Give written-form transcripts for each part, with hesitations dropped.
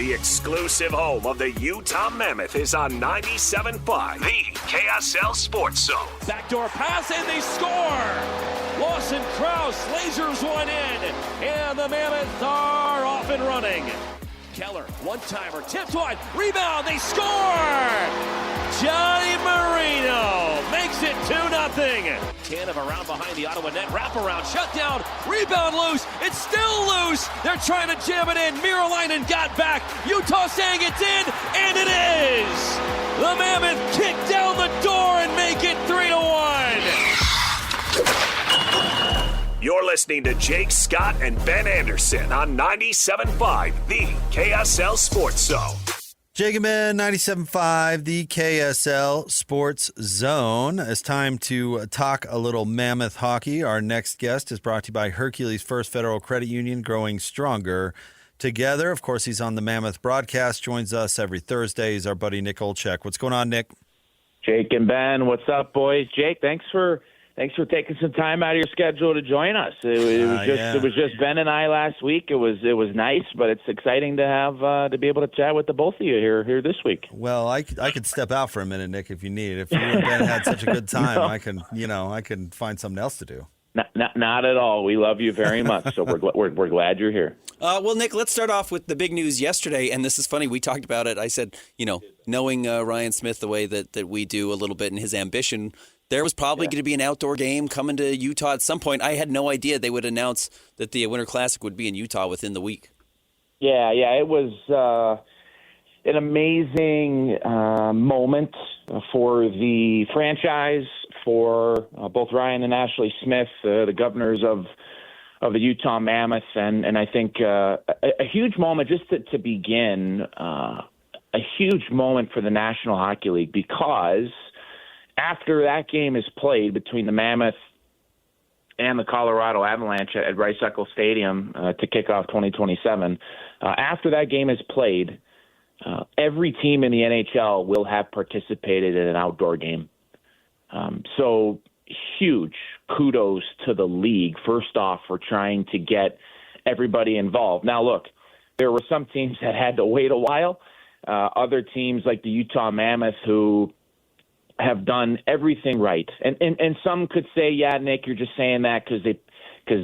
The exclusive home of the Utah Mammoth is on 97.5, the KSL Sports Zone. Backdoor pass, and they score! Lawson Krause lasers one in, and the Mammoths are off and running. Keller, one-timer, tipped wide, rebound, they score! Johnny Marino makes it 2-0. Tanev around behind the Ottawa net, wraparound, shut down, rebound loose, it's still loose! They're trying to jam it in, Miralainen got back, Utah saying it's in, and it is! The Mammoth kick down the door and make it 3-1! You're listening to Jake Scott and Ben Anderson on 97.5, the KSL Sports Zone. Jake and Ben, 97.5, the KSL Sports Zone. It's time to talk a little Mammoth hockey. Our next guest is brought to you by Hercules First Federal Credit Union, growing stronger together. Of course, he's on the Mammoth broadcast, joins us every Thursday. He's our buddy Nick Olczyk. What's going on, Nick? Jake and Ben, what's up, boys? Jake, thanks for taking some time out of your schedule to join us. It was just Ben and I last week. It was nice, but it's exciting to have to be able to chat with the both of you here this week. Well, I could step out for a minute, Nick, if you need. If you and Ben had such a good time, I can find something else to do. Not at all. We love you very much, so we're glad you're here. Well, Nick, let's start off with the big news yesterday, and this is funny. We talked about it. I said, knowing Ryan Smith the way that we do a little bit and his ambition, there was probably going to be an outdoor game coming to Utah at some point. I had no idea they would announce that the Winter Classic would be in Utah within the week. Yeah, it was an amazing moment for the franchise, for both Ryan and Ashley Smith, the governors of the Utah Mammoth, and I think a huge moment just to begin, a huge moment for the National Hockey League, because after that game is played between the Mammoth and the Colorado Avalanche at Rice-Eccles Stadium to kick off 2027, after that game is played, every team in the NHL will have participated in an outdoor game. So huge kudos to the league, first off, for trying to get everybody involved. Now, look, there were some teams that had to wait a while. Other teams like the Utah Mammoth who have done everything right. And some could say, yeah, Nick, you're just saying that because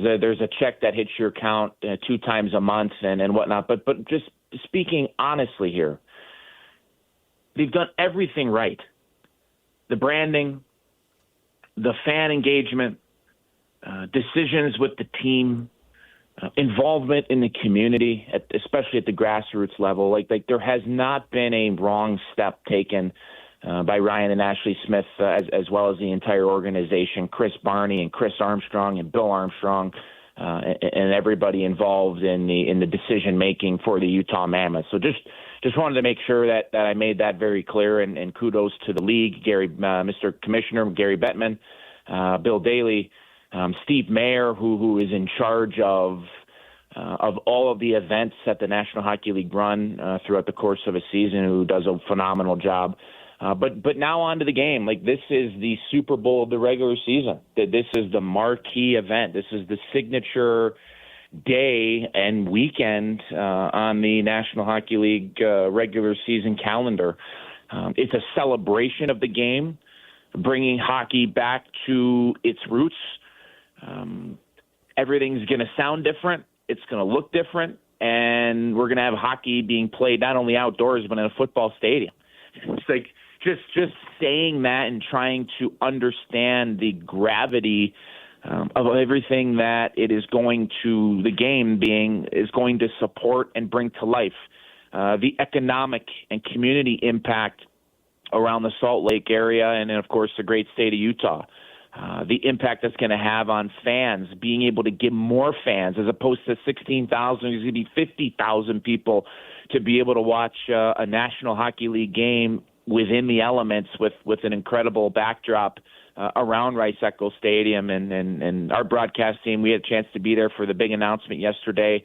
there's a check that hits your account 2 times a month and whatnot. But just speaking honestly here, they've done everything right. The branding, the fan engagement, decisions with the team, involvement in the community, especially at the grassroots level. Like there has not been a wrong step taken by Ryan and Ashley Smith, as well as the entire organization, Chris Barney and Chris Armstrong and Bill Armstrong, and everybody involved in the decision making for the Utah Mammoth. So just wanted to make sure that I made that very clear, and kudos to the league, Mr. Commissioner Gary Bettman, Bill Daly, Steve Mayer, who is in charge of all of the events that the National Hockey League run throughout the course of a season, who does a phenomenal job. But now on to the game. Like, this is the Super Bowl of the regular season. This is the marquee event. This is the signature day and weekend on the National Hockey League regular season calendar. It's a celebration of the game, bringing hockey back to its roots. Everything's going to sound different. It's going to look different. And we're going to have hockey being played not only outdoors, but in a football stadium. It's like just saying that and trying to understand the gravity of everything that it is going to, the game is going to support and bring to life. The economic and community impact around the Salt Lake area, and then, of course, the great state of Utah. The impact that's going to have on fans, being able to get more fans as opposed to 16,000, there's going to be 50,000 people to be able to watch a National Hockey League game within the elements with an incredible backdrop around Rice-Eccles Stadium. And our broadcast team, we had a chance to be there for the big announcement yesterday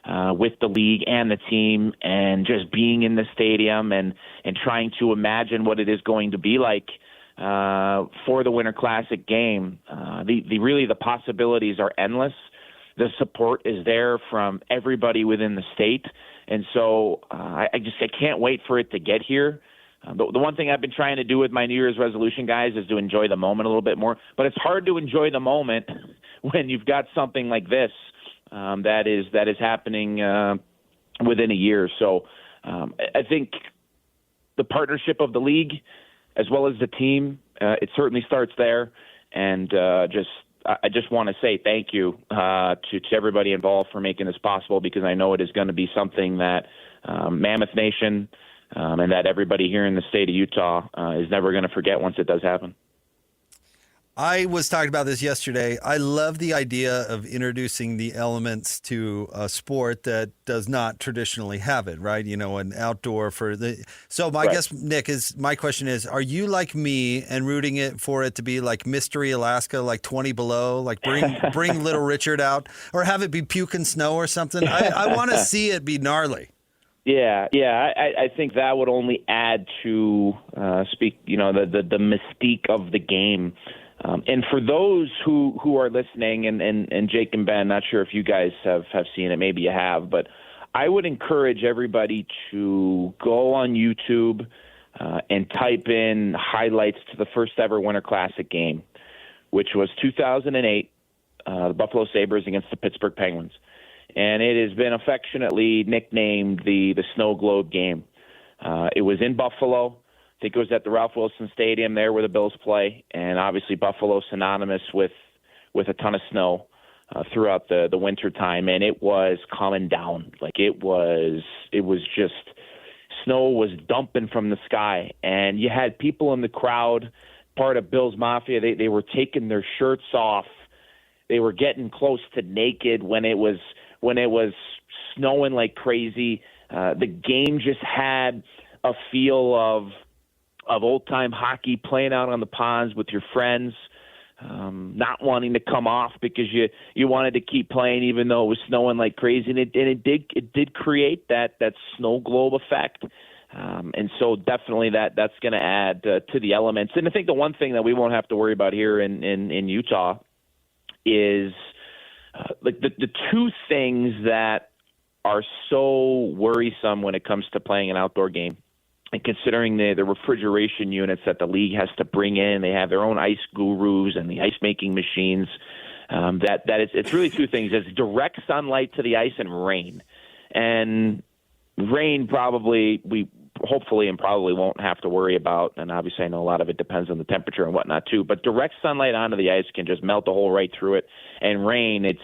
with the league and the team, and just being in the stadium and trying to imagine what it is going to be like for the Winter Classic game. The possibilities are endless. The support is there from everybody within the state, And so I can't wait for it to get here. The one thing I've been trying to do with my New Year's resolution, guys, is to enjoy the moment a little bit more. But it's hard to enjoy the moment when you've got something like this that is happening within a year. So I think the partnership of the league as well as the team, it certainly starts there. And I just want to say thank you to everybody involved for making this possible, because I know it is going to be something that Mammoth Nation and that everybody here in the state of Utah is never going to forget once it does happen. I was talking about this yesterday. I love the idea of introducing the elements to a sport that does not traditionally have it, right? An outdoor for the. So my guess, Nick, my question is, are you like me and rooting it for it to be like Mystery Alaska, like 20 below, like bring Little Richard out, or have it be puke and snow or something? I want to see it be gnarly. Yeah. I think that would only add to the mystique of the game. And for those who are listening, and Jake and Ben, not sure if you guys have seen it, maybe you have, but I would encourage everybody to go on YouTube and type in highlights to the first ever Winter Classic game, which was 2008, the Buffalo Sabres against the Pittsburgh Penguins. And it has been affectionately nicknamed the Snow Globe game. It was in Buffalo. I think it was at the Ralph Wilson Stadium there where the Bills play, and obviously Buffalo synonymous with a ton of snow throughout the winter time, and it was coming down. Like it was just snow was dumping from the sky, and you had people in the crowd, part of Bills Mafia. They were taking their shirts off. They were getting close to naked when it was snowing like crazy. The game just had a feel of old-time hockey, playing out on the ponds with your friends, not wanting to come off because you wanted to keep playing even though it was snowing like crazy. And it did create that snow globe effect. And so definitely that's going to add to the elements. And I think the one thing that we won't have to worry about here in Utah is like the two things that are so worrisome when it comes to playing an outdoor game. And considering the refrigeration units that the league has to bring in, they have their own ice gurus and the ice making machines. It's really two things: it's direct sunlight to the ice and rain. And rain probably hopefully won't have to worry about. And obviously, I know a lot of it depends on the temperature and whatnot too. But direct sunlight onto the ice can just melt a hole right through it. And rain, it's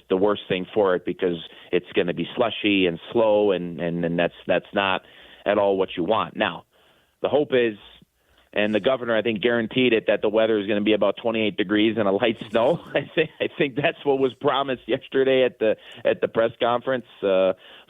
the worst thing for it because it's going to be slushy and slow, and that's not at all what you want. Now, the hope is, and the governor, I think, guaranteed it, that the weather is going to be about 28 degrees and a light snow. I think that's what was promised yesterday at the press conference,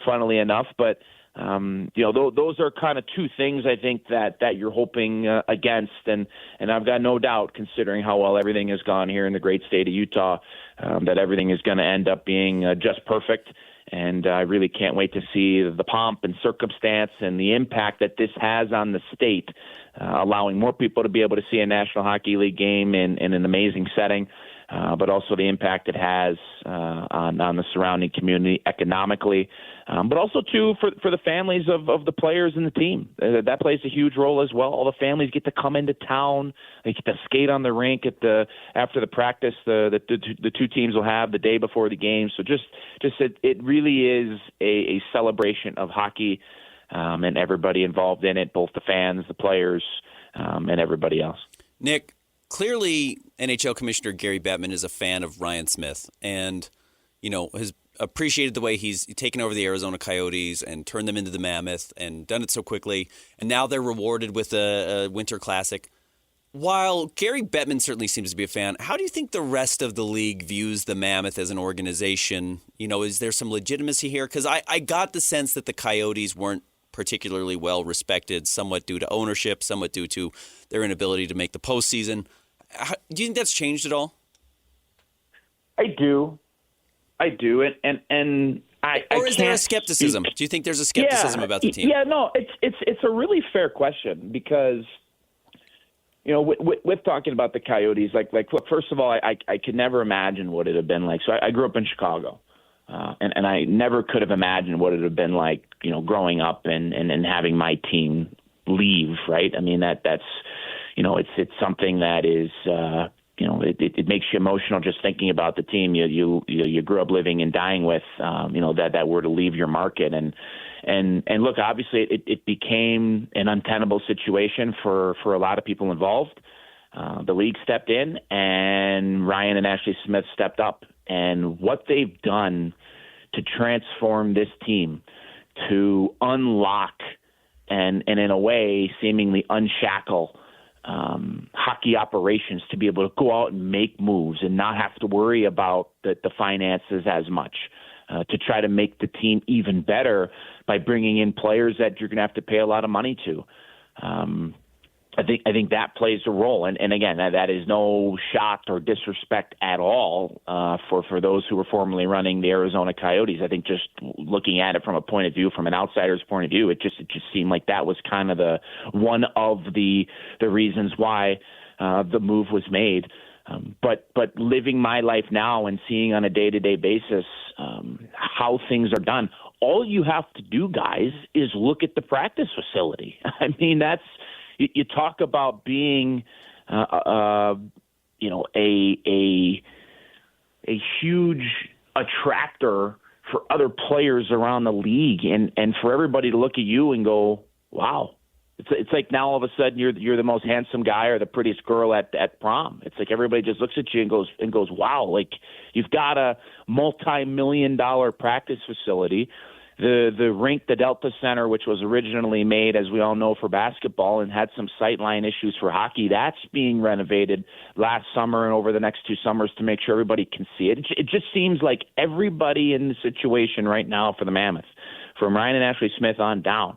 funnily enough. But those are kind of two things I think that you're hoping against, and I've got no doubt, considering how well everything has gone here in the great state of Utah, that everything is going to end up being just perfect. And I really can't wait to see the pomp and circumstance and the impact that this has on the state, allowing more people to be able to see a National Hockey League game in an amazing setting, but also the impact it has on the surrounding community economically, but also, too, for the families of the players and the team. That plays a huge role as well. All the families get to come into town. They get to skate on the rink after the practice the two teams will have the day before the game. So it really is a celebration of hockey and everybody involved in it, both the fans, the players, and everybody else. Nick, clearly NHL Commissioner Gary Bettman is a fan of Ryan Smith and, has appreciated the way he's taken over the Arizona Coyotes and turned them into the Mammoth and done it so quickly. And now they're rewarded with a Winter Classic. While Gary Bettman certainly seems to be a fan, how do you think the rest of the league views the Mammoth as an organization? Is there some legitimacy here? Because I got the sense that the Coyotes weren't particularly well respected, somewhat due to ownership, somewhat due to their inability to make the postseason. Do you think that's changed at all? I do. And or is there a skepticism? Do you think there's a skepticism about the team? Yeah, no, it's a really fair question because, with talking about the Coyotes, like look, first of all, I could never imagine what it had been like. So I grew up in Chicago. And I never could have imagined what it would have been like, growing up and having my team leave, right? I mean, that's it's something that is, it makes you emotional just thinking about the team you grew up living and dying with, that were to leave your market. And look, obviously it became an untenable situation for a lot of people involved. The league stepped in, and Ryan and Ashley Smith stepped up. And what they've done to transform this team, to unlock and in a way seemingly unshackle hockey operations, to be able to go out and make moves and not have to worry about the finances as much, to try to make the team even better by bringing in players that you're going to have to pay a lot of money to. I think that plays a role, and again, that is no shot or disrespect at all for those who were formerly running the Arizona Coyotes. I think just looking at it from a point of view, from an outsider's point of view, it just seemed like that was kind of the one of the reasons why the move was made. But living my life now and seeing on a day-to-day basis how things are done, all you have to do, guys, is look at the practice facility. I mean, that's. You talk about being, a huge attractor for other players around the league, and for everybody to look at you and go, "Wow!" It's like now all of a sudden you're the most handsome guy or the prettiest girl at prom. It's like everybody just looks at you and goes, "Wow!" Like you've got a multi-million-dollar practice facility. The rink, the Delta Center, which was originally made, as we all know, for basketball and had some sightline issues for hockey, that's being renovated last summer and over the next 2 summers to make sure everybody can see it. It just seems like everybody in the situation right now for the Mammoth, from Ryan and Ashley Smith on down,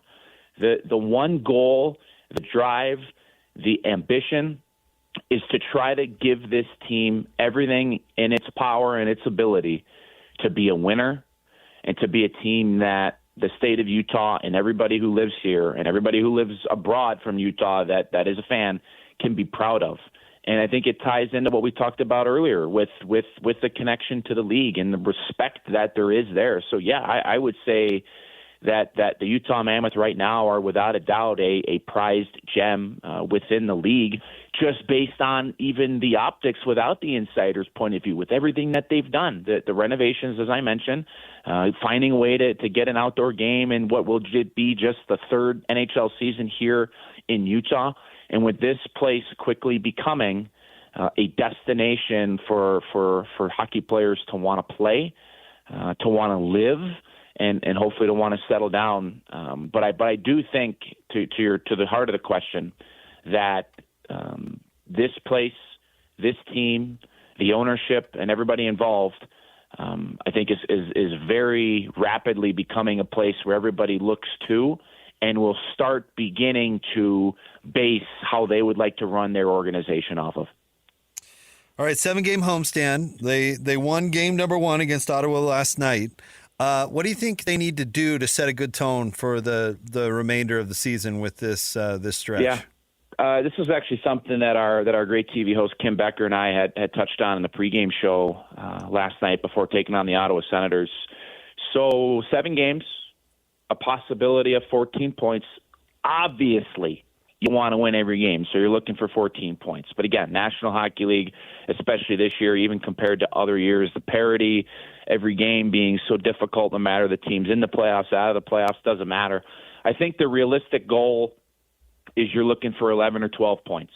the one goal, the drive, the ambition is to try to give this team everything in its power and its ability to be a winner, and to be a team that the state of Utah and everybody who lives here and everybody who lives abroad from Utah that is a fan can be proud of. And I think it ties into what we talked about earlier with the connection to the league and the respect that there is there. So, yeah, I would say that the Utah Mammoth right now are without a doubt a prized gem within the league, just based on even the optics without the insider's point of view, with everything that they've done, the renovations, as I mentioned, finding a way to get an outdoor game in what will be just the third NHL season here in Utah. And with this place quickly becoming a destination for hockey players to want to play, to want to live, and hopefully to want to settle down. But I do think, to the heart of the question, that this place, this team, the ownership, and everybody involved, I think is very rapidly becoming a place where everybody looks to and will start beginning to base how they would like to run their organization off of. All right, 7-game homestand. They won game number 1 against Ottawa last night. What do you think they need to do to set a good tone for the remainder of the season with this stretch? Yeah. This was actually something that our great TV host Kim Becker and I had touched on in the pregame show last night before taking on the Ottawa Senators. So 7 games, a possibility of 14 points. Obviously, you want to win every game, so you're looking for 14 points. But again, National Hockey League, especially this year, even compared to other years, the parity, every game being so difficult, no matter the team's in the playoffs, out of the playoffs, doesn't matter. I think the realistic goal is you're looking for 11 or 12 points.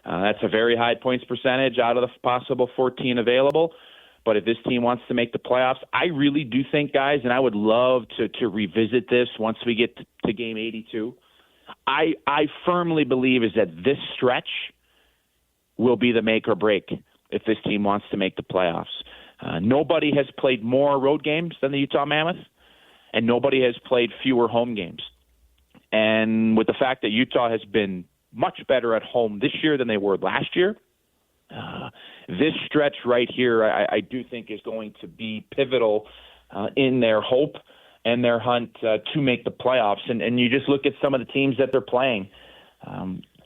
That's a very high points percentage out of the possible 14 available. But if this team wants to make the playoffs, I really do think, guys, and I would love to revisit this once we get to game 82, I firmly believe is that this stretch will be the make or break if this team wants to make the playoffs. Nobody has played more road games than the Utah Mammoth, and nobody has played fewer home games. And with the fact that Utah has been much better at home this year than they were last year, this stretch right here, I do think is going to be pivotal in their hope and their hunt to make the playoffs. And you just look at some of the teams that they're playing.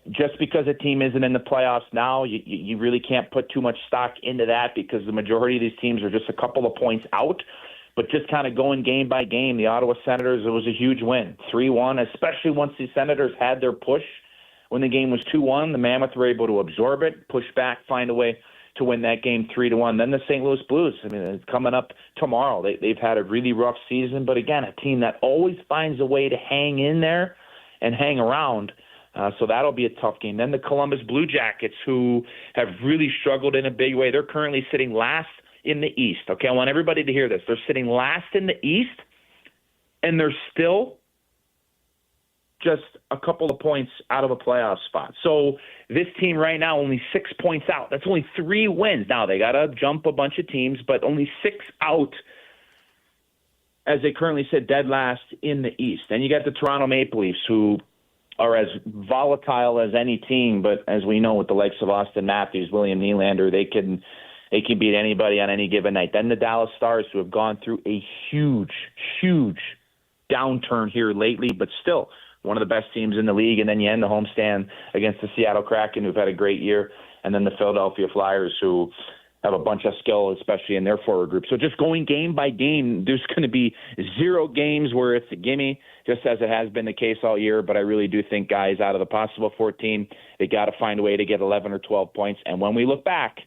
Just because a team isn't in the playoffs now, you really can't put too much stock into that, because the majority of these teams are just a couple of points out. But just kind of going game by game, the Ottawa Senators, it was a huge win, 3-1, especially once the Senators had their push. When the game was 2-1, the Mammoth were able to absorb it, push back, find a way to win that game 3-1. Then the St. Louis Blues, I mean, it's coming up tomorrow. They've had a really rough season, but again, a team that always finds a way to hang in there and hang around. So that'll be a tough game. Then the Columbus Blue Jackets, who have really struggled in a big way. They're currently sitting last in the East. Okay, I want everybody to hear this. They're sitting last in the East, and they're still just a couple of points out of a playoff spot. So this team right now only 6 points out. That's only 3 wins. Now they got to jump a bunch of teams, but only 6 out as they currently sit dead last in the East. And you got the Toronto Maple Leafs, who are as volatile as any team, but as we know with the likes of Austin Matthews, William Nylander, they can beat anybody on any given night. Then the Dallas Stars, who have gone through a huge, huge downturn here lately, but still one of the best teams in the league. And then you end the homestand against the Seattle Kraken, who've had a great year. And then the Philadelphia Flyers, who have a bunch of skill, especially in their forward group. So just going game by game, there's going to be 0 games where it's a gimme, just as it has been the case all year. But I really do think, guys, out of the possible 14, they got to find a way to get 11 or 12 points. And when we look back,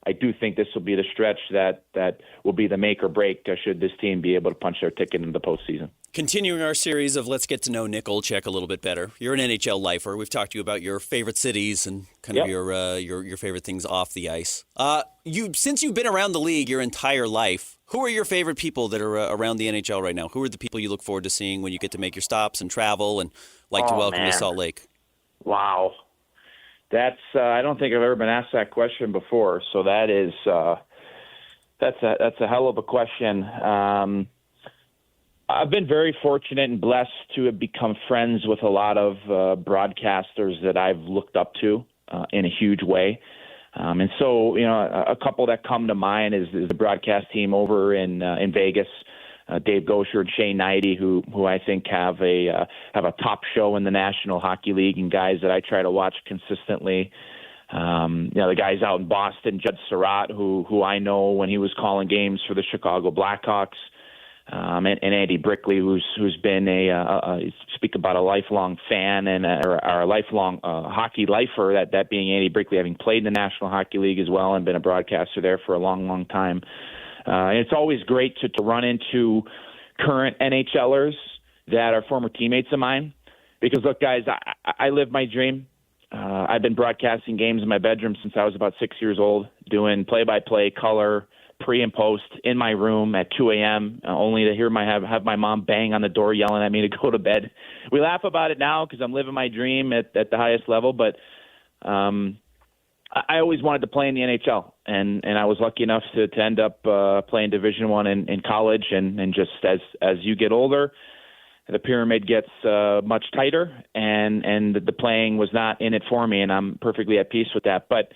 I do think this will be the stretch that will be the make or break should this team be able to punch their ticket into the postseason. Continuing our series of Let's Get to Know Nick Olczyk a little bit better. You're an NHL lifer. We've talked to you about your favorite cities and kind of your favorite things off the ice. Since you've been around the league your entire life, who are your favorite people that are around the NHL right now? Who are the people you look forward to seeing when you get to make your stops and travel and like to welcome to Salt Lake? Wow. That's I don't think I've ever been asked that question before. So that is that's a hell of a question. I've been very fortunate and blessed to have become friends with a lot of broadcasters that I've looked up to in a huge way. And so, a couple that come to mind is the broadcast team over in Vegas. Dave Gosher and Shane Knighty, who I think have a top show in the National Hockey League, and guys that I try to watch consistently. The guys out in Boston, Judd Surratt, who I know when he was calling games for the Chicago Blackhawks, and Andy Brickley, who's been speak about a lifelong fan and or a lifelong hockey lifer. That being Andy Brickley, having played in the National Hockey League as well and been a broadcaster there for a long, long time. And it's always great to run into current NHLers that are former teammates of mine. Because, look, guys, I live my dream. I've been broadcasting games in my bedroom since I was about 6 years old, doing play-by-play, color, pre and post in my room at 2 a.m., only to hear have my mom bang on the door yelling at me to go to bed. We laugh about it now because I'm living my dream at the highest level, but I always wanted to play in the NHL, and I was lucky enough to end up playing Division I in college. And just as you get older, the pyramid gets much tighter, and the playing was not in it for me, and I'm perfectly at peace with that. But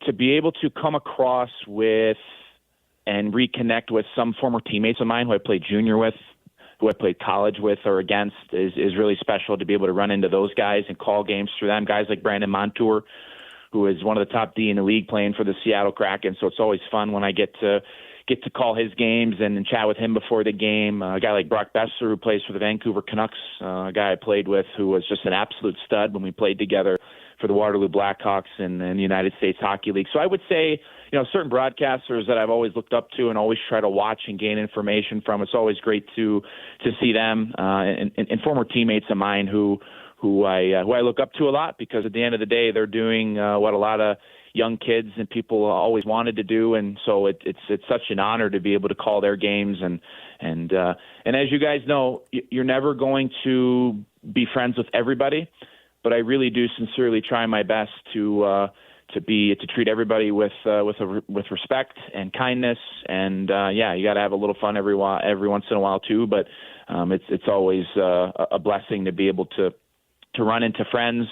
to be able to come across with and reconnect with some former teammates of mine who I played junior with, who I played college with or against, is really special to be able to run into those guys and call games through them. Guys like Brandon Montour, who is one of the top D in the league playing for the Seattle Kraken. So it's always fun when I get to call his games and chat with him before the game. A guy like Brock Besser, who plays for the Vancouver Canucks, a guy I played with who was just an absolute stud when we played together for the Waterloo Blackhawks in the United States Hockey League. So I would say, certain broadcasters that I've always looked up to and always try to watch and gain information from. It's always great to see them and former teammates of mine who I look up to a lot, because at the end of the day, they're doing what a lot of young kids and people always wanted to do, and so it's such an honor to be able to call their games. And as you guys know, you're never going to be friends with everybody, but I really do sincerely try my best to treat everybody with respect and kindness. And you got to have a little fun every once in a while too. But it's always a blessing to be able to run into friends,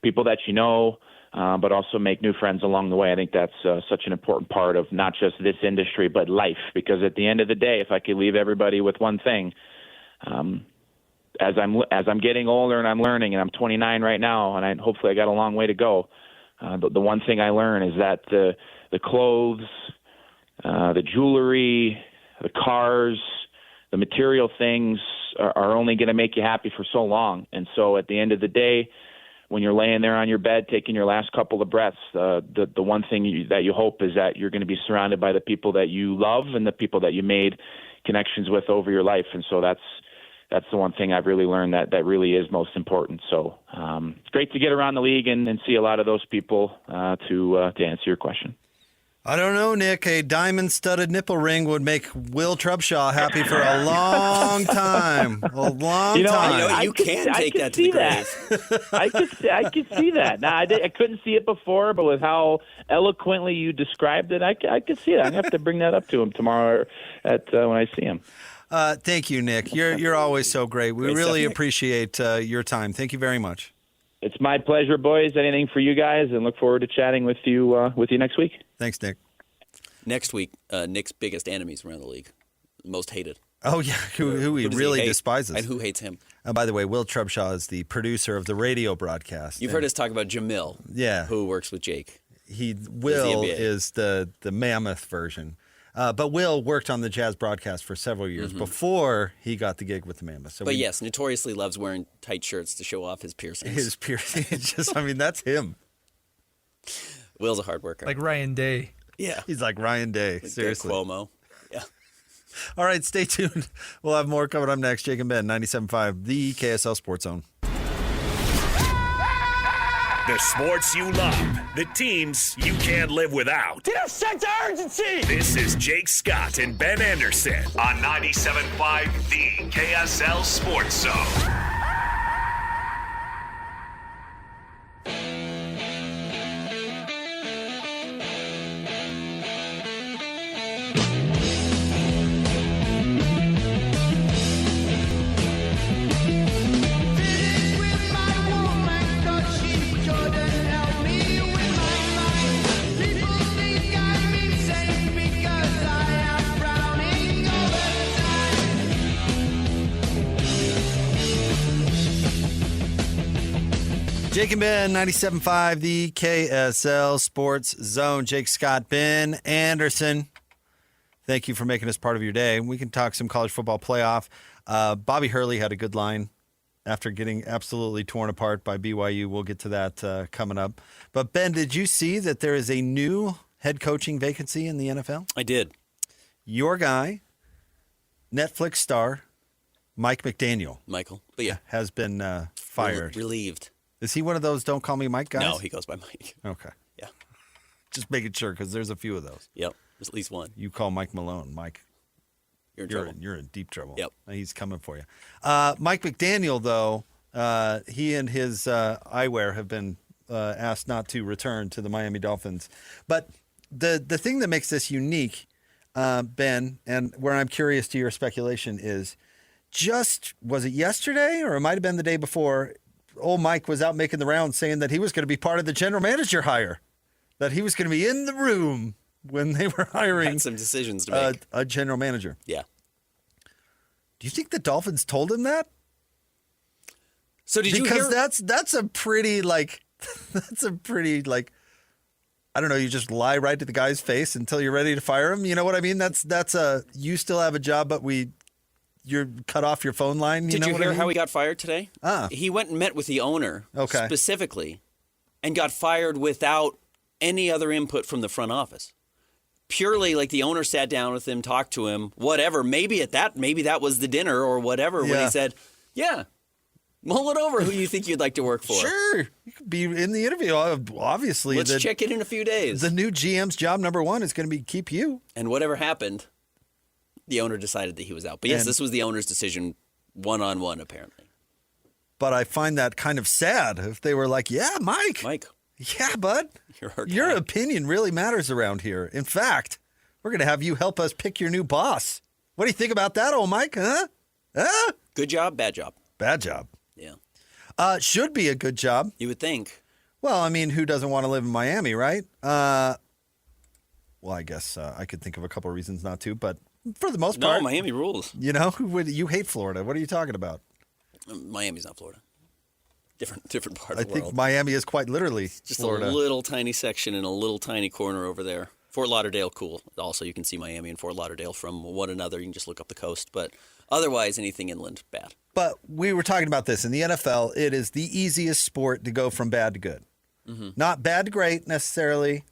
people that you know, but also make new friends along the way. I think that's such an important part of not just this industry, but life. Because at the end of the day, if I could leave everybody with one thing, as I'm getting older and I'm learning, and I'm 29 right now, and hopefully I got a long way to go. The one thing I learn is that the clothes, the jewelry, the cars, the material things are only going to make you happy for so long. And so at the end of the day, when you're laying there on your bed taking your last couple of breaths, the one thing that you hope is that you're going to be surrounded by the people that you love and the people that you made connections with over your life. And so that's the one thing I've really learned that really is most important. So it's great to get around the league and see a lot of those people to answer your question. I don't know, Nick. A diamond-studded nipple ring would make Will Trubshaw happy for a long time. A long time. You can take that to the grave. I could see that. Now, I couldn't see it before, but with how eloquently you described it, I could see it. I'm going to have to bring that up to him tomorrow when I see him. Thank you, Nick. You're always so great. We really appreciate your time. Thank you very much. It's my pleasure, boys. Anything for you guys, and look forward to chatting with you next week. Thanks, Nick. Next week, Nick's biggest enemies around the league, most hated. Oh yeah, who he really despises, and who hates him. By the way, Will Trubshaw is the producer of the radio broadcast. You've heard us talk about Jamil, who works with Jake. Will is the Mammoth version. But Will worked on the Jazz broadcast for several years before he got the gig with the Mammoth. So yes, notoriously loves wearing tight shirts to show off his piercings. His piercings. That's him. Will's a hard worker. Like Ryan Day. Yeah. He's like Ryan Day. Seriously. Cuomo. Yeah. All right, stay tuned. We'll have more coming up next. Jake and Ben, 97.5, the KSL Sports Zone. The sports you love, the teams you can't live without. Get a sense of urgency! This is Jake Scott and Ben Anderson on 97.5, the KSL Sports Zone. Jake and Ben, 97.5, the KSL Sports Zone. Jake Scott, Ben Anderson. Thank you for making us part of your day. We can talk some college football playoff. Bobby Hurley had a good line after getting absolutely torn apart by BYU. We'll get to that coming up. But, Ben, did you see that there is a new head coaching vacancy in the NFL? I did. Your guy, Netflix star, Mike McDaniel. Michael. But yeah. Has been fired. Relieved. Is he one of those don't call me Mike guys? No, he goes by Mike. Okay. Yeah. Just making sure because there's a few of those. Yep. There's at least one. You call Mike Malone, Mike. You're in deep trouble. Yep. He's coming for you. Mike McDaniel, though, he and his eyewear have been asked not to return to the Miami Dolphins. But the thing that makes this unique, Ben, and where I'm curious to your speculation is was it yesterday or it might have been the day before, old Mike was out making the rounds saying that he was going to be part of the general manager hire, that he was going to be in the room when they were hiring some decisions to make. A general manager. Yeah. Do you think the Dolphins told him that? So did you hear? Because that's a pretty I don't know, you just lie right to the guy's face until you're ready to fire him. You know what I mean? That's you still have a job, but you're cut off your phone line. Did you hear how he got fired today? He went and met with the owner specifically and got fired without any other input from the front office. Purely like the owner sat down with him, talked to him, whatever. Maybe that was the dinner or whatever when he said, yeah, mull it over who you think you'd like to work for. Sure. You could be in the interview. Obviously. Let's check in a few days. The new GM's job number one is going to be keep you. And whatever happened, the owner decided that he was out. But yes, this was the owner's decision one-on-one, apparently. But I find that kind of sad if they were like, yeah, Mike. Yeah, bud. Your opinion really matters around here. In fact, we're going to have you help us pick your new boss. What do you think about that, old Mike? Huh? Good job, bad job. Bad job. Yeah. Should be a good job. You would think. Well, I mean, who doesn't want to live in Miami, right? Well, I guess I could think of a couple of reasons not to, but for the most part. No, Miami rules. You know, you hate Florida. What are you talking about? Miami's not Florida. Different part of the world. I think Miami is quite literally just Florida. A little tiny section in a little tiny corner over there. Fort Lauderdale, cool. Also, you can see Miami and Fort Lauderdale from one another. You can just look up the coast. But Otherwise, anything inland, bad. But we were talking about this. In the NFL, it is the easiest sport to go from bad to good. Not bad to great necessarily,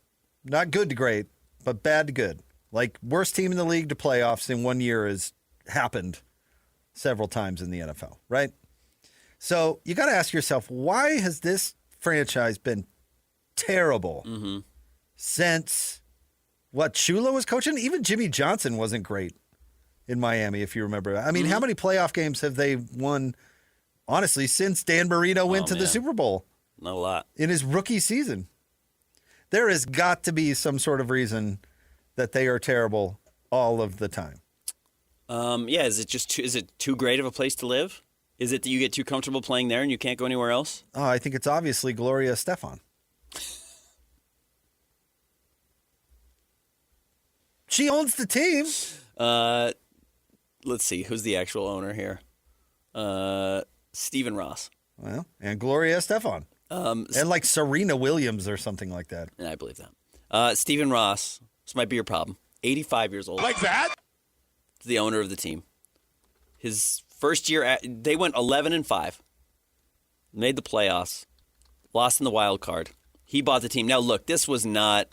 not good to great, but bad to good. Like worst team in the league to playoffs in 1 year has happened several times in the NFL, right? So you got to ask yourself, why has this franchise been terrible since what Shula was coaching? Even Jimmy Johnson wasn't great in Miami, if you remember. I mean, how many playoff games have they won, honestly, since Dan Marino went to the Super Bowl? Not a lot. In his rookie season. There has got to be some sort of reason that they are terrible all of the time. Is it too great of a place to live? Is it that you get too comfortable playing there and you can't go anywhere else? Oh, I think it's obviously Gloria Estefan. She owns the team. Let's see. Who's the actual owner here? Stephen Ross. Well, and Gloria Estefan. And like Serena Williams or something like that. I believe that. Stephen Ross, this might be your problem, 85 years old. Like that? The owner of the team. His first year, they went 11-5, made the playoffs, lost in the wild card. He bought the team. Now, look, this was not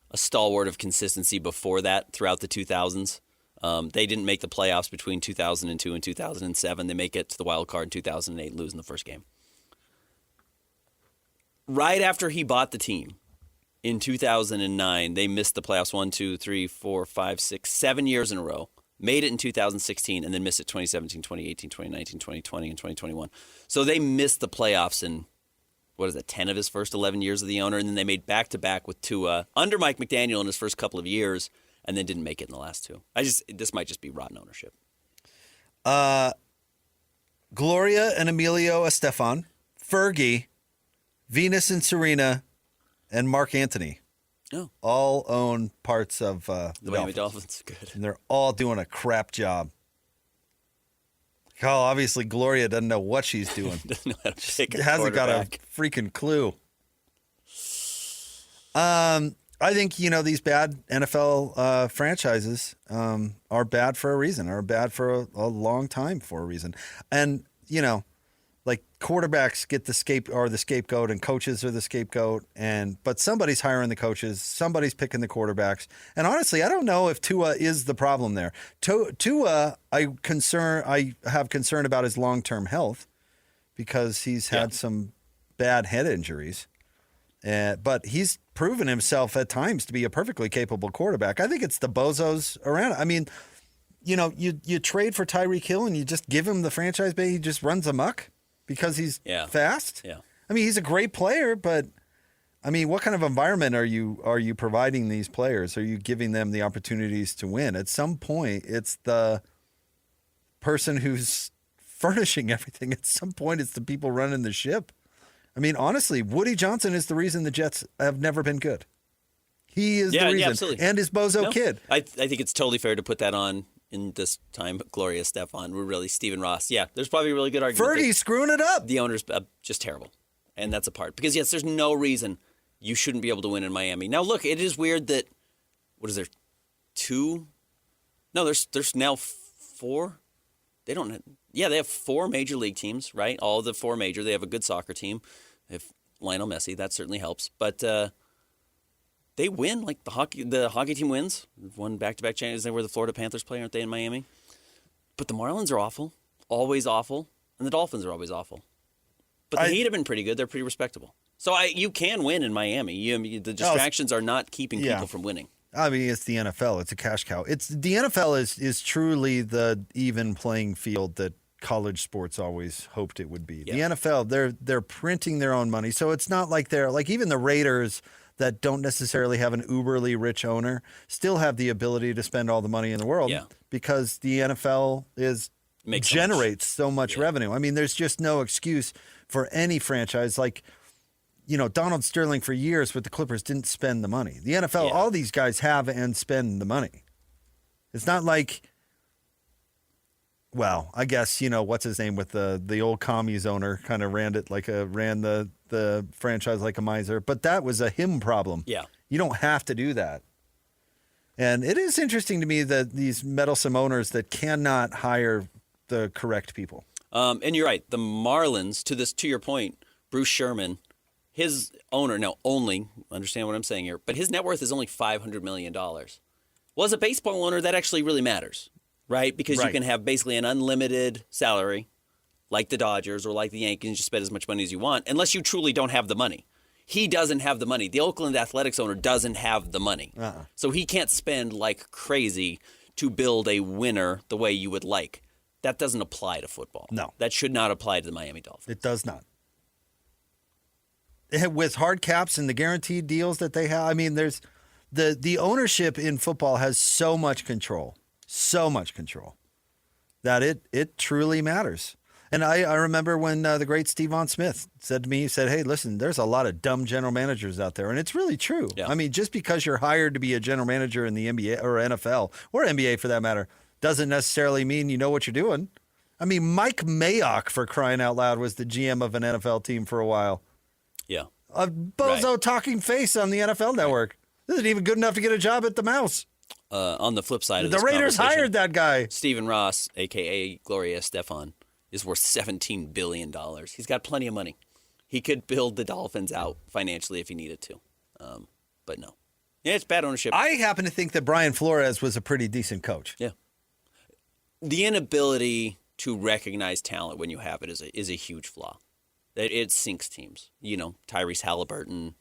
a stalwart of consistency before that throughout the 2000s. They didn't make the playoffs between 2002 and 2007. They make it to the wild card in 2008, losing the first game. Right after he bought the team in 2009, they missed the playoffs 7 years in a row. Made it in 2016 and then missed it 2017, 2018, 2019, 2020, and 2021. So they missed the playoffs in, 10 of his first 11 years of the owner. And then they made back-to-back with Tua under Mike McDaniel in his first couple of years and then didn't make it in the last two. This might just be rotten ownership. Gloria and Emilio Estefan, Fergie, Venus and Serena, and Mark Anthony all own parts of the Miami Dolphins. Dolphins. Good. And they're all doing a crap job. Oh, obviously Gloria doesn't know what she's doing. Doesn't know how to pick a Hasn't got a quarterback. freaking clue. I think, these bad NFL franchises are bad for a reason, are bad for a long time for a reason. And, like quarterbacks get the scapegoat and coaches are the scapegoat. But somebody's hiring the coaches, somebody's picking the quarterbacks. And honestly, I don't know if Tua is the problem there. Tua, I have concern about his long-term health because he's had some bad head injuries. But he's proven himself at times to be a perfectly capable quarterback. I think it's the bozos around. I mean, you trade for Tyreek Hill and you just give him the franchise base. He just runs amok because he's fast. Yeah. I mean, he's a great player, but I mean, what kind of environment are you providing these players? Are you giving them the opportunities to win? At some point, it's the person who's furnishing everything. At some point, it's the people running the ship. I mean, honestly, Woody Johnson is the reason the Jets have never been good. He is the reason. Yeah, absolutely. And his bozo kid. I think it's totally fair to put that on in this time. Gloria Estefan, we're really Stephen Ross. Yeah, there's probably a really good argument. Fergie's screwing it up. The owner's just terrible. And that's a part. Because, yes, there's no reason you shouldn't be able to win in Miami. Now, look, it is weird that, what is there, two? No, there's now four. They have four major league teams, right? All of the four major. They have a good soccer team. They have Lionel Messi. That certainly helps. But they win. Like the hockey team wins. They've won back-to-back champions. They were the Florida Panthers play, aren't they, in Miami? But the Marlins are awful. Always awful. And the Dolphins are always awful. But the Heat have been pretty good. They're pretty respectable. So you can win in Miami. The distractions are not keeping people from winning. I mean, it's the NFL. It's a cash cow. The NFL is truly the even playing field that college sports always hoped it would be. Yeah. The NFL, they're printing their own money. So it's not like they're like even the Raiders that don't necessarily have an uberly rich owner still have the ability to spend all the money in the world because the NFL generates so much revenue. I mean, there's just no excuse for any franchise like Donald Sterling for years with the Clippers didn't spend the money. The NFL, all these guys have and spend the money. It's not like, well, I guess, what's his name with the old commies owner kind of ran the franchise like a miser, but that was a him problem. Yeah. You don't have to do that. And it is interesting to me that these meddlesome owners that cannot hire the correct people. And you're right. The Marlins, to your point, Bruce Sherman, his owner, now only, understand what I'm saying here, but his net worth is only $500 million. Well, as a baseball owner, that actually really matters, right? Because you can have basically an unlimited salary, like the Dodgers or like the Yankees, and just spend as much money as you want, unless you truly don't have the money. He doesn't have the money. The Oakland Athletics owner doesn't have the money. So he can't spend like crazy to build a winner the way you would like. That doesn't apply to football. No. That should not apply to the Miami Dolphins. It does not. With hard caps and the guaranteed deals that they have, I mean, there's the ownership in football has so much control that it truly matters. And I remember when the great Stephon Smith said to me, he said, hey, listen, there's a lot of dumb general managers out there. And it's really true. Yeah. I mean, just because you're hired to be a general manager in the NBA or NFL or NBA for that matter, doesn't necessarily mean you know what you're doing. I mean, Mike Mayock, for crying out loud, was the GM of an NFL team for a while. Yeah. A bozo talking face on the NFL Network. Isn't even good enough to get a job at the Mouse. On the flip side of the this Raiders hired that guy. Stephen Ross, a.k.a. Gloria Estefan, is worth $17 billion. He's got plenty of money. He could build the Dolphins out financially if he needed to. But no. Yeah, it's bad ownership. I happen to think that Brian Flores was a pretty decent coach. Yeah. The inability to recognize talent when you have it is a huge flaw. It sinks teams. You know, Tyrese Halliburton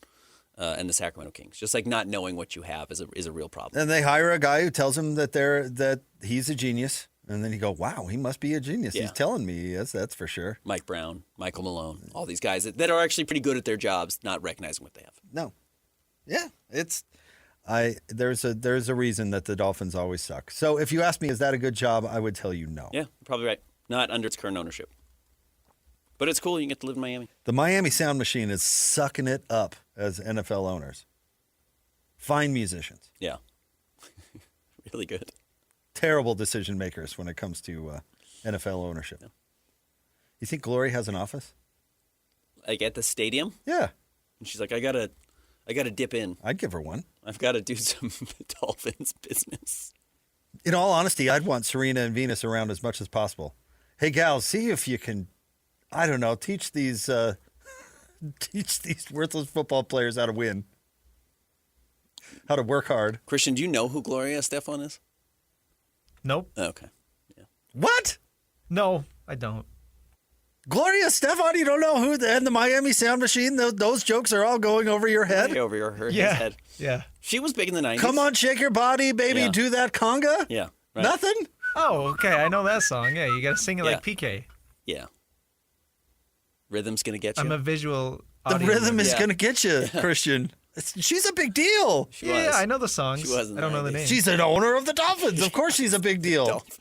and the Sacramento Kings. Just like not knowing what you have is a real problem. And they hire a guy who tells them that he's a genius. And then you go, wow, he must be a genius. Yeah. He's telling me he is, that's for sure. Mike Brown, Michael Malone, all these guys that are actually pretty good at their jobs, not recognizing what they have. No. Yeah, there's a reason that the Dolphins always suck. So if you ask me, is that a good job? I would tell you no. Yeah, probably right. Not under its current ownership. But it's cool. You get to live in Miami. The Miami Sound Machine is sucking it up as NFL owners. Fine musicians. Yeah. Really good. Terrible decision makers when it comes to NFL ownership. Yeah. You think Glory has an office? Like at the stadium? Yeah. And she's like, I gotta dip in. I'd give her one. I've got to do some Dolphins business. In all honesty, I'd want Serena and Venus around as much as possible. Hey, gals, see if you can, I don't know, teach these worthless football players how to win, how to work hard. Christian, do you know who Gloria Estefan is? Nope. Okay. Yeah. What? No, I don't. Gloria Estefan, you don't know who? And the Miami Sound Machine, those jokes are all going over your head? Way over his head. Yeah. She was big in the 90s. Come on, shake your body, baby, Yeah. do that conga? Yeah. Right. Nothing? Oh, okay. I know that song. Yeah, you got to sing it like PK. Yeah. Rhythm's going to get you. I'm a visual The audio rhythm is Yeah. going to get you, Christian. She's a big deal. She was. Yeah, I know the songs. She was in I don't the know the 90s. name. She's an owner of the Dolphins. Of course she's a big deal. Dolphins.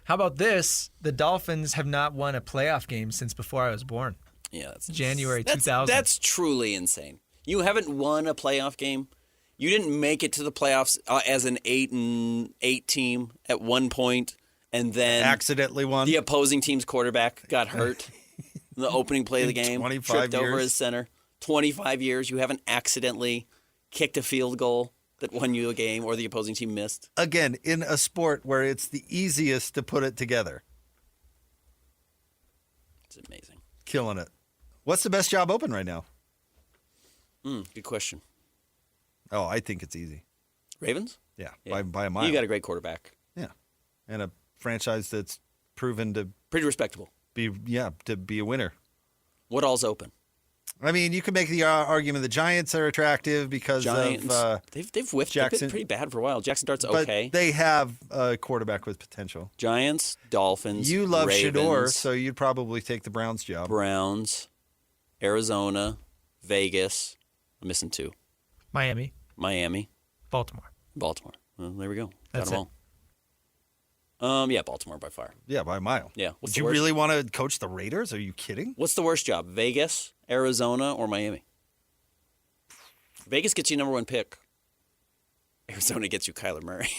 How about this? The Dolphins have not won a playoff game since before I was born. Yeah, that's January 2000. That's truly insane. You haven't won a playoff game. You didn't make it to the playoffs as an 8-8 team at one point, and then Accidentally won. the opposing team's quarterback got hurt in the opening play of the In game. 25 tripped over years. his center. 25 years. You haven't accidentally kicked a field goal that won you a game or the opposing team missed. Again, in a sport where it's the easiest to put it together. It's amazing. Killing it. What's the best job open right now? Good question. Oh, I think it's easy. Ravens? Yeah, Yeah. by a mile. You got a great quarterback. Yeah, and a franchise that's proven to Pretty respectable. be a winner. What all's open? I mean, you could make the argument the Giants are attractive because Giants. of They've whiffed. They've Jackson. been pretty bad for a while. Jackson Dart's but okay. they have a quarterback with potential. Giants, Dolphins, You love Ravens, Shador, so you'd probably take the Browns job. Browns, Arizona, Vegas. I'm missing two. Miami, Miami, Baltimore. Baltimore. Well, there we go. That's Got them all. Yeah, Baltimore by far. Yeah, by a mile. Yeah. What's Would the you worst? really want to coach the Raiders? Are you kidding? What's the worst job? Vegas, Arizona, or Miami? Vegas gets you number one pick. Arizona gets you Kyler Murray.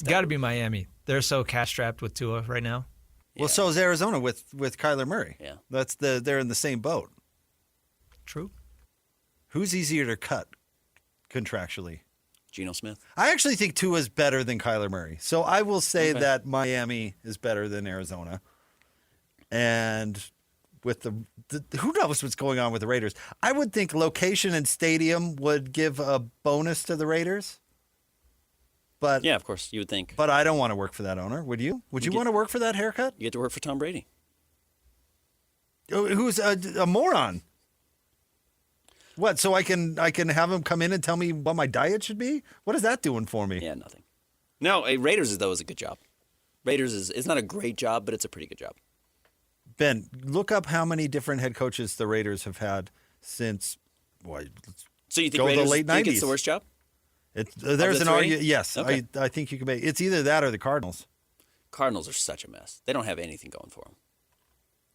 Got to be Miami. They're so cash strapped with Tua right now. Well, so is Arizona with Kyler Murray. Yeah. They're in the same boat. True. Who's easier to cut contractually? Geno Smith. I actually think Tua's better than Kyler Murray. So I will say that Miami is better than Arizona. And with the who knows what's going on with the Raiders. I would think location and stadium would give a bonus to the Raiders. But Yeah, of course, you would think. But I don't want to work for that owner. Would you? Would you want to work for that haircut? You get to work for Tom Brady. Who's a moron? What? So I can have him come in and tell me what my diet should be? What is that doing for me? Yeah, nothing. No, Raiders though is a good job. Raiders is not a great job, but it's a pretty good job. Ben, look up how many different head coaches the Raiders have had since. So you think go Raiders the late 90s. think it's the worst job? There's an argument. Yes, Okay. I think you can make. It's either that or the Cardinals, Cardinals are such a mess. They don't have anything going for them.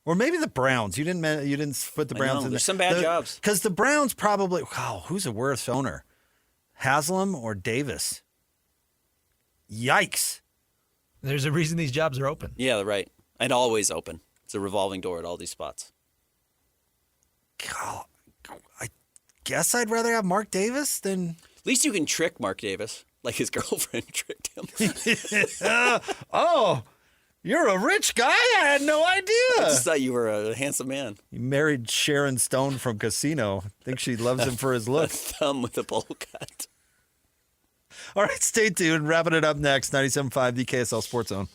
or maybe the Browns. You didn't put the Browns in there. There's some bad jobs. Because the Browns probably. Wow, who's a worse owner, Haslam or Davis? Yikes! There's a reason these jobs are open. Yeah, they're right. And always open. It's a revolving door at all these spots. God, I guess I'd rather have Mark Davis than. At least you can trick Mark Davis, like his girlfriend tricked him. Oh, you're a rich guy? I had no idea. I just thought you were a handsome man. He married Sharon Stone from Casino. I think she loves him for his A look. thumb with a bowl cut. All right, stay tuned. Wrapping it up next. 97.5, the KSL Sports Zone.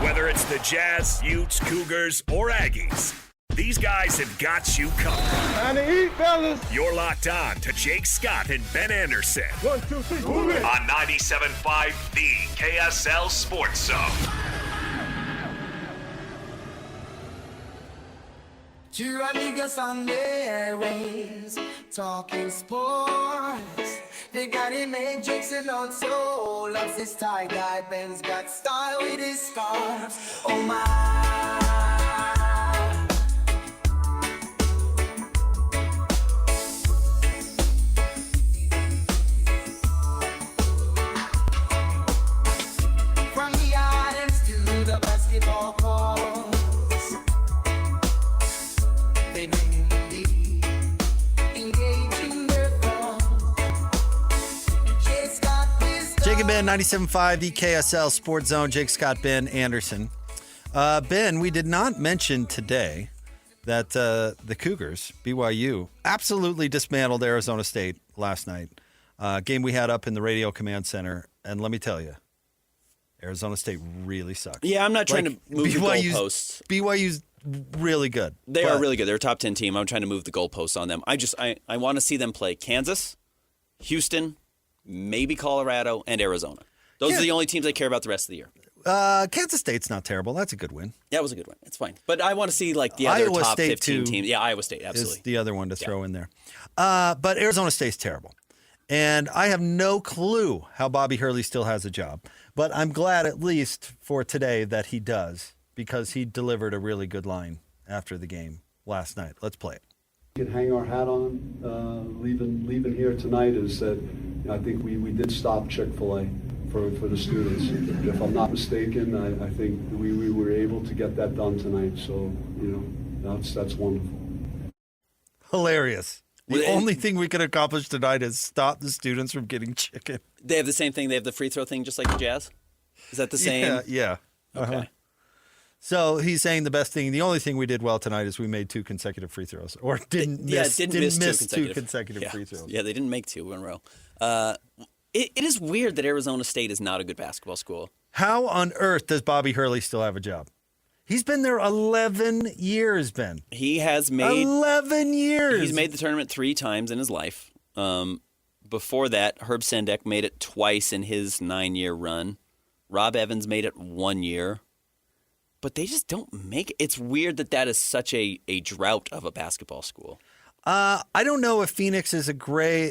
Whether it's the Jazz, Utes, Cougars, or Aggies, these guys have got you covered. Time to eat, fellas. You're locked on to Jake Scott and Ben Anderson 1, 2, 3, move it. on 97.5, the KSL Sports Zone. Two amigos on the airways, talking sports. They got him Matrix and also loves his tie-dye. Ben's got style with his scarf. Oh my. From the islands to the basketball courts, they mainly engage in their thoughts. Jake Scott is Jake and Ben, 97.5, the KSL Sports Zone. Jake Scott, Ben Anderson. Ben, we did not mention today that the Cougars, BYU, absolutely dismantled Arizona State last night. Game we had up in the Radio Command Center. And let me tell you, Arizona State really sucks. Yeah, I'm not trying to move the goalposts. BYU's really good. They are really good. They're a top 10 team. I'm trying to move the goalposts on them. I want to see them play Kansas, Houston, maybe Colorado, and Arizona. Those are the only teams I care about the rest of the year. Kansas State's not terrible. That's a good win. That was a good one. It's fine. But I want to see like the other Iowa top State 15 too teams. Yeah, Iowa State, absolutely. Is the other one to throw in there. But Arizona State's terrible. And I have no clue how Bobby Hurley still has a job. But I'm glad, at least for today, that he does, because he delivered a really good line after the game last night. Let's play it. We can hang our hat on leaving here tonight is that I think we did stop Chick-fil-A for the students. If I'm not mistaken, I think we were able to get that done tonight. So, that's wonderful. Hilarious. The only thing we could accomplish tonight is stop the students from getting chicken. They have the same thing. They have the free throw thing just like the Jazz? Is that the same? Yeah. Okay. So he's saying the only thing we did well tonight is we made 2 consecutive free throws, or didn't miss 2 consecutive free throws. Yeah, they didn't make 2 in a row. It is weird that Arizona State is not a good basketball school. How on earth does Bobby Hurley still have a job? He's been there 11 years, Ben. He has made 11 years. He's made the tournament 3 times in his life. Before that, Herb Sendek made it twice in his 9-year run. Rob Evans made it 1 year. But they just don't make it. It's weird that is such a drought of a basketball school. I don't know if Phoenix is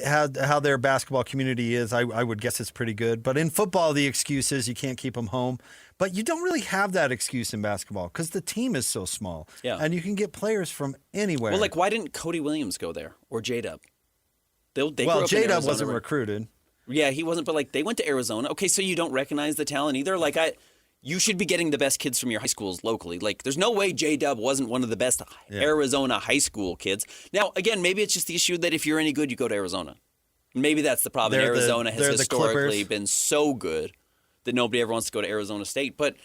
how their basketball community is. I would guess it's pretty good. But in football, the excuse is you can't keep them home. But you don't really have that excuse in basketball because the team is so small. Yeah. And you can get players from anywhere. Well, why didn't Cody Williams go there or J-Dub? J-Dub wasn't recruited. Yeah, he wasn't. But they went to Arizona. Okay, so you don't recognize the talent either. you should be getting the best kids from your high schools locally. Like, there's no way J-Dub wasn't one of the best Arizona high school kids. Now, again, maybe it's just the issue that if you're any good, you go to Arizona. Maybe that's the problem. Arizona has historically been so good that nobody ever wants to go to Arizona State. But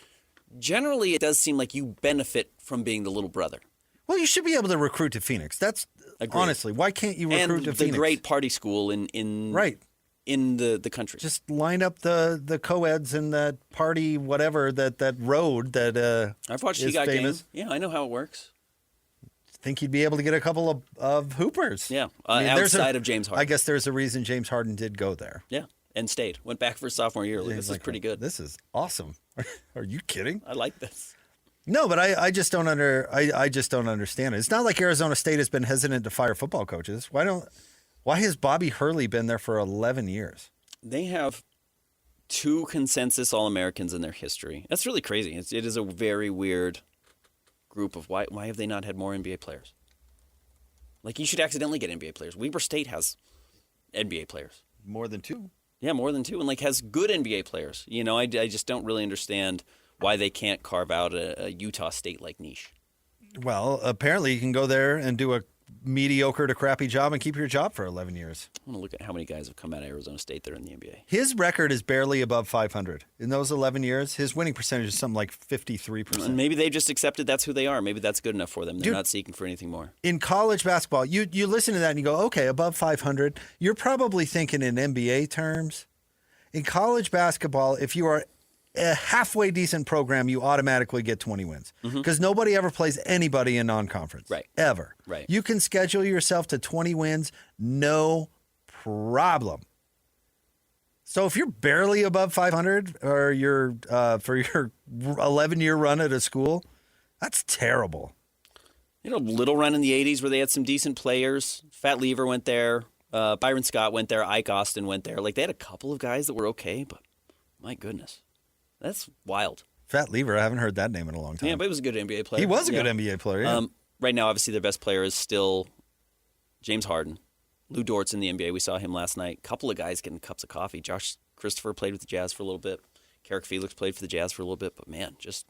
generally, it does seem like you benefit from being the little brother. Well, you should be able to recruit to Phoenix. That's honestly, why can't you recruit to Phoenix? And the great party school in the country. Just line up the co-eds and that party, whatever, that road that I've watched is famous. Game. Yeah, I know how it works. Think you'd be able to get a couple of hoopers. Yeah, outside of James Harden. I guess there's a reason James Harden did go there. Yeah, and stayed. Went back for his sophomore year. Like, this is pretty good. This is awesome. Are you kidding? I like this. No, but I just don't I just don't understand it. It's not like Arizona State has been hesitant to fire football coaches. Why has Bobby Hurley been there for 11 years? They have 2 consensus All-Americans in their history. That's really crazy. It is a very weird group of why have they not had more NBA players? Like, you should accidentally get NBA players. Weber State has NBA players. More than 2. Yeah, more than 2, and has good NBA players. I just don't really understand why they can't carve out a Utah State-like niche. Well, apparently you can go there and do a mediocre to crappy job and keep your job for 11 years. I want to look at how many guys have come out of Arizona State that are in the NBA. His record is barely above 500. In those 11 years, his winning percentage is something like 53%. And maybe they've just accepted that's who they are. Maybe that's good enough for them. They're not seeking for anything more. In college basketball, you listen to that and you go, okay, above 500. You're probably thinking in NBA terms. In college basketball, if you are a halfway decent program, you automatically get 20 wins because nobody ever plays anybody in non-conference. Right. Ever. Right. You can schedule yourself to 20 wins, no problem. So if you're barely above 500 or you're for your 11-year run at a school, that's terrible. Little run in the 80s where they had some decent players. Fat Lever went there. Byron Scott went there. Ike Austin went there. Like, they had a couple of guys that were okay, but my goodness. That's wild. Fat Lever, I haven't heard that name in a long time. Yeah, but he was a good NBA player. He was a good NBA player, yeah. Right now, obviously, their best player is still James Harden. Lou Dort's in the NBA. We saw him last night. A couple of guys getting cups of coffee. Josh Christopher played with the Jazz for a little bit. Carrick Felix played for the Jazz for a little bit. But, man, just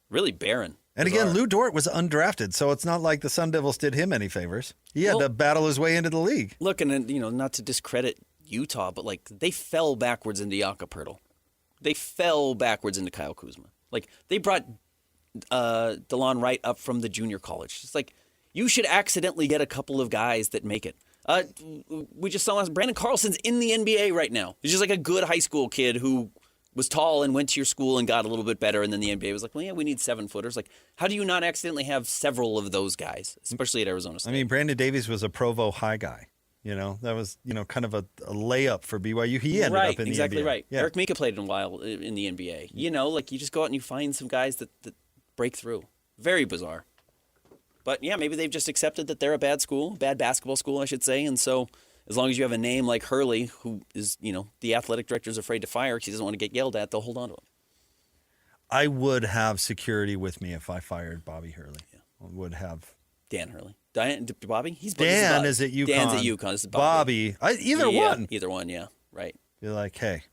really barren. And again, Lou Dort was undrafted, so it's not like the Sun Devils did him any favors. He had to battle his way into the league. Look, and not to discredit Utah, but they fell backwards into Jakob Poeltl. They fell backwards into Kyle Kuzma. They brought DeLon Wright up from the junior college. It's like, you should accidentally get a couple of guys that make it. We just saw Brandon Carlson's in the NBA right now. He's just like a good high school kid who was tall and went to your school and got a little bit better, and then the NBA was like, well, yeah, we need 7-footers. Like, how do you not accidentally have several of those guys, especially at Arizona State? I mean, Brandon Davies was a Provo High guy. That was, kind of a layup for BYU. He ended up in the NBA. Exactly right. Yeah. Eric Mika played a while in the NBA. You just go out and you find some guys that break through. Very bizarre. But, yeah, maybe they've just accepted that they're a bad school, bad basketball school, I should say. And so as long as you have a name like Hurley, who is, the athletic director's afraid to fire because he doesn't want to get yelled at, they'll hold on to him. I would have security with me if I fired Bobby Hurley. Yeah. I would have. Dan Hurley. Bobby? Dan is at UConn. Dan's at UConn. This is Bobby. Either one. Either one, yeah. Right. You're like, hey,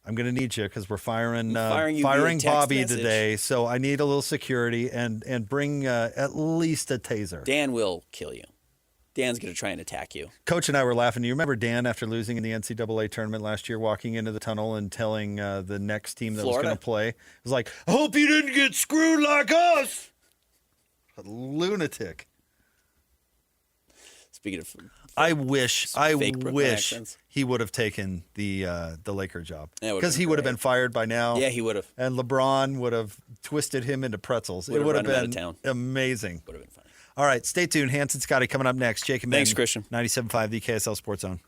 I'm going to need you because we're firing firing Bobby message today. So I need a little security and bring at least a taser. Dan will kill you. Dan's going to try and attack you. Coach and I were laughing. You remember Dan, after losing in the NCAA tournament last year, walking into the tunnel and telling the next team that was going to play, it was like, I hope you didn't get screwed like us. A lunatic. Speaking of, I wish he would have taken the Laker job because he would have been fired by now. Yeah, he would have. And LeBron would have twisted him into pretzels. It would have been amazing. Would have been fun. All right, stay tuned. Hanson Scotty coming up next. Jake and Ben. Thanks, Christian. 97.5, the KSL Sports Zone.